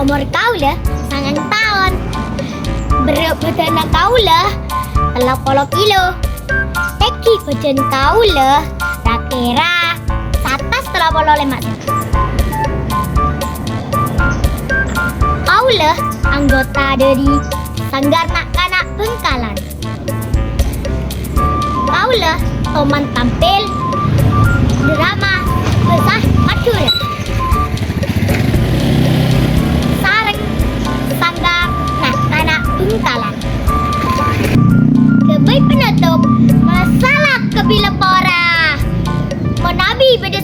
Umur kaula 9 tahun. Berat badan kaula 30 kilo. Tinggi badan kaula kira 135 cm. Kaula anggota dari Sanggar Nak-Kanak Bengkalan. Kaula teman tampil drama Besar Madura. Sareng Sanggar Nak-Kanak Bengkalan. Sebagai penutup, masalah Kabila Pora. Menabi pada